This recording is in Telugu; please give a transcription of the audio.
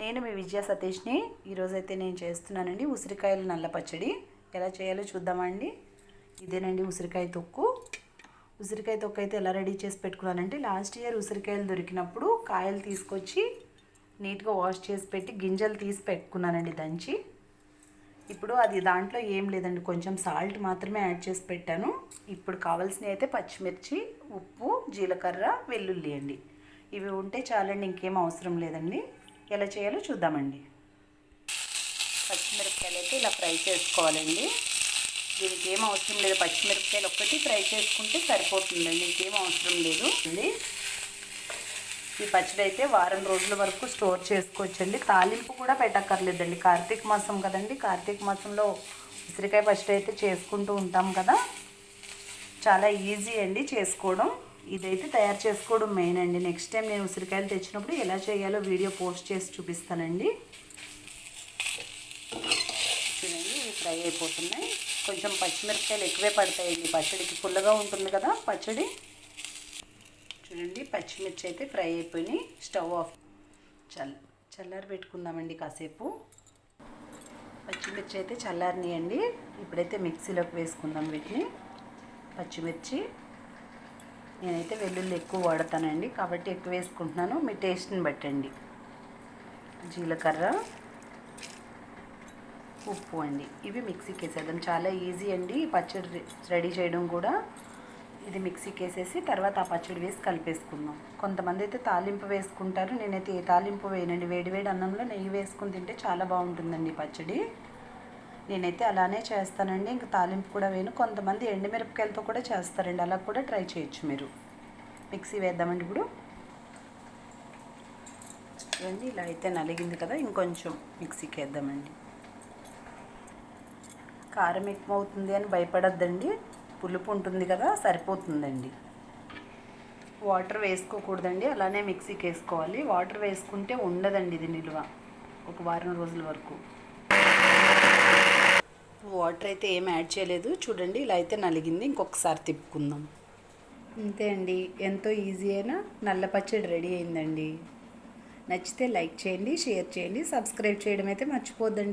నేను మీ విజయ సతీష్ని. ఈరోజైతే నేను చేస్తున్నానండి ఉసిరికాయల నల్ల పచ్చడి. ఎలా చేయాలో చూద్దామండి. ఇదేనండి ఉసిరికాయ తొక్కు. ఉసిరికాయ తొక్కు అయితే ఎలా రెడీ చేసి పెట్టుకున్నానంటే, లాస్ట్ ఇయర్ ఉసిరికాయలు దొరికినప్పుడు కాయలు తీసుకొచ్చి నీట్గా వాష్ చేసి పెట్టి గింజలు తీసి పెట్టుకున్నానండి దంచి. ఇప్పుడు అది దాంట్లో ఏం లేదండి, కొంచెం సాల్ట్ మాత్రమే యాడ్ చేసి పెట్టాను. ఇప్పుడు కావాల్సినవి అయితే పచ్చిమిర్చి, ఉప్పు, జీలకర్ర, వెల్లుల్లి అండి. ఇవి ఉంటే చాలండి, ఇంకేం అవసరం లేదండి. ఎలా చేయాలో చూద్దామండి. పచ్చిమిరపకాయలు అయితే ఇలా ఫ్రై చేసుకోవాలండి. దీనికి ఏం అవసరం లేదు, పచ్చిమిరపకాయలు ఒక్కటి ఫ్రై చేసుకుంటే సరిపోతుందండి, ఇంకేం అవసరం లేదు అండి. ఈ పచ్చడి అయితే వారం రోజుల వరకు స్టోర్ చేసుకోవచ్చండి. తాలింపు కూడా పెట్టక్కర్లేదండి. కార్తీక మాసం కదండి, కార్తీక మాసంలో ఉసిరికాయ పచ్చడి అయితే చేసుకుంటూ ఉంటాం కదా. చాలా ఈజీ అండి చేసుకోవడం. ఇదైతే తయారు చేసుకోవడం మెయిన్ అండి. నెక్స్ట్ టైం నేను ఉసిరికాయలు తెచ్చినప్పుడు ఎలా చేయాలో వీడియో పోస్ట్ చేసి చూపిస్తానండి. చూడండి, ఇవి ఫ్రై అయిపోతున్నాయి. కొంచెం పచ్చిమిరపకాయలు ఎక్కువే పడతాయండి, పచ్చడికి పుల్లగా ఉంటుంది కదా పచ్చడి. చూడండి, పచ్చిమిర్చి అయితే ఫ్రై అయిపోయినాయి. స్టవ్ ఆఫ్ చల్లారి పెట్టుకుందామండి కాసేపు. పచ్చిమిర్చి అయితే చల్లారినాయండి. ఇప్పుడైతే మిక్సీలోకి వేసుకుందాం వీటిని. పచ్చిమిర్చి, నేనైతే వెల్లుల్లి ఎక్కువ వాడతానండి కాబట్టి ఎక్కువ వేసుకుంటున్నాను, మీ టేస్ట్ని బట్టండి. జీలకర్ర, ఉప్పు అండి. ఇవి మిక్సీకి వేసేద్దాం. చాలా ఈజీ అండి ఈ పచ్చడి రెడీ చేయడం కూడా. ఇది మిక్సీకి వేసేసి తర్వాత ఆ పచ్చడి వేసి కలిపేసుకుందాం. కొంతమంది అయితే తాలింపు వేసుకుంటారు, నేనైతే ఏ తాలింపు వేయనండి. వేడివేడి అన్నంలో నెయ్యి వేసుకుని తింటే చాలా బాగుంటుందండి పచ్చడి. నేనైతే అలానే చేస్తానండి, ఇంకా తాలింపు కూడా వేయను. కొంతమంది ఎండుమిరపకాయలతో కూడా చేస్తారండి, అలా కూడా ట్రై చేయొచ్చు మీరు. మిక్సీ వేద్దామండి ఇప్పుడు. చూడండి, ఇలా అయితే నలిగింది కదా, ఇంకొంచెం మిక్సీకి వేద్దామండి. కారం ఎక్కువ అవుతుంది అని భయపడద్దండి, పులుపు ఉంటుంది కదా, సరిపోతుందండి. వాటర్ వేసుకోకూడదండి, అలానే మిక్సీకి వేసుకోవాలి. వాటర్ వేసుకుంటే ఉండదండి ఇది నిల్వ ఒక వారం రోజుల వరకు. వాటర్ అయితే ఏం యాడ్ చేయలేదు. చూడండి, ఇలా అయితే నలిగింది. ఇంకొకసారి తిప్పుకుందాం. అంతే అండి, ఎంతో ఈజీ అయినా నల్ల పచ్చడి రెడీ అయిందండి. నచ్చితే లైక్ చేయండి, షేర్ చేయండి, సబ్స్క్రైబ్ చేయడం అయితే మర్చిపోద్దండి.